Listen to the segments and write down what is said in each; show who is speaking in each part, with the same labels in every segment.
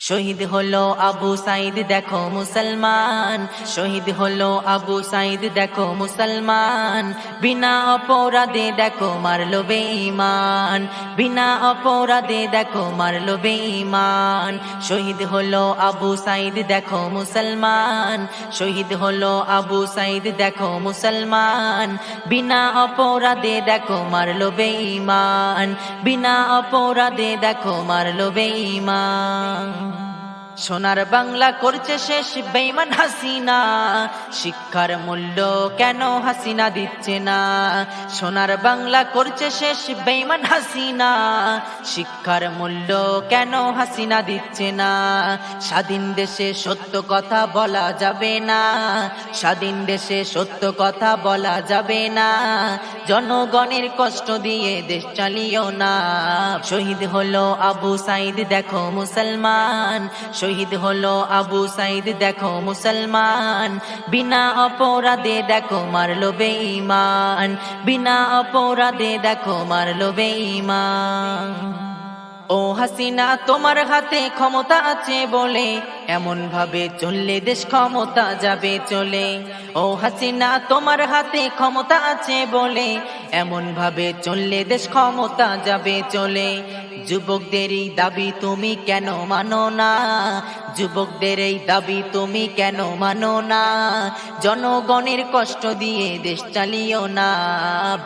Speaker 1: শহীদ হলো আবু সাইদ দেখো মুসলমান, শহীদ হলো আবু সাইদ দেখো মুসলমান, বিনা অপরাধে দেখো মারলো বেঈমান, বিনা অপরাধে দেখো মারলো বেঈমান। শহীদ হলো আবু সাইদ দেখো মুসলমান, শহীদ হলো আবু সাইদ দেখো মুসলমান, বিনা অপরাধে দেখো মারলো বেঈমান, বিনা অপরাধে দেখো মারলো বেঈমান। সোনার বাংলা করছে শেষ বেঈমান হাসিনা, শিক্ষার মূল্য কেন হাসিনা দিচ্ছে না? সোনার বাংলা করছে শেষ বেঈমান হাসিনা, শিক্ষার মূল্য কেন হাসিনা দিচ্ছে না? স্বাধীন দেশে সত্য কথা বলা যাবে না, স্বাধীন দেশে সত্য কথা বলা যাবে না, জনগণের কষ্ট দিয়ে দেশ চালিও না। শহীদ হলো আবু সাইদ দেখো মুসলমান, শহীদ হলো আবু সাইদ দেখো মুসলমান, বিনা অপরাধে দেখো মারলো বেঈমান, বিনা অপরাধে দেখো মারলো বেঈমান। ও হাসিনা তোমার হাতে ক্ষমতা আছে বলে এমন ভাবে চললে দেশ ক্ষমতা যাবে চলে। ও হাসিনা তোমার হাতে ক্ষমতা আছে বলে এমন ভাবে চললে দেশ ক্ষমতা যাবে চলে। যুবকদের এই দাবি তুমি কেন মানো না? যুবকদের এই দাবি তুমি কেন মানো না? জনগণের কষ্ট দিয়ে দেশ চালিও না।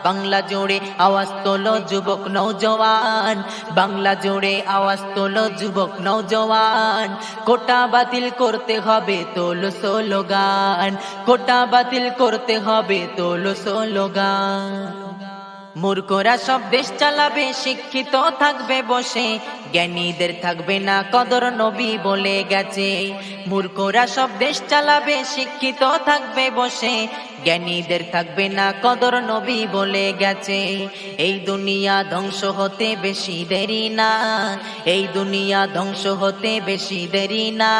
Speaker 1: বাংলা জোড়ে আওয়াজ তোলো যুবক নওজওয়ান, বাংলা জোড়ে আওয়াজ তোলো যুবক নওজওয়ান, কোটা বাতিল করতে হবে তোলো স্লোগান, কোটা বাতিল করতে হবে তোলো স্লোগান। মূর্খরা সব দেশ চালাবে, শিক্ষিত থাকবে বসে, জ্ঞানীদের থাকবে না কদর নবী বলে গেছে। মূর্খরা সব দেশ চালাবে, শিক্ষিত থাকবে বসে, জ্ঞানীদের থাকবে না কদর নবী বলে গেছে। এই দুনিয়া ধ্বংস হতে বেশি দেরি না, এই দুনিয়া ধ্বংস হতে বেশি দেরি না,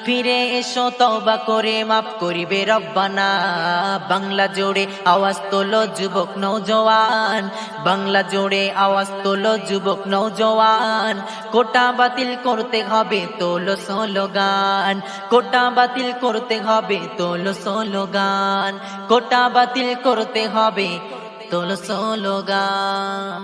Speaker 1: ফিরে এসো তওবা করে মাফ করিবে রব্বানা। বাংলা জোড়ে আওয়াজ তোলো যুবক নওজওয়ান, বাংলা জোড়ে আওয়াজ তোলো যুবক নওজওয়ান, কোটা বাতিল করতে হবে তোলো স্লোগান, কোটা বাতিল করতে হবে তোলো স্লোগান, কোটা বাতিল করতে হবে তোলো স্লোগান।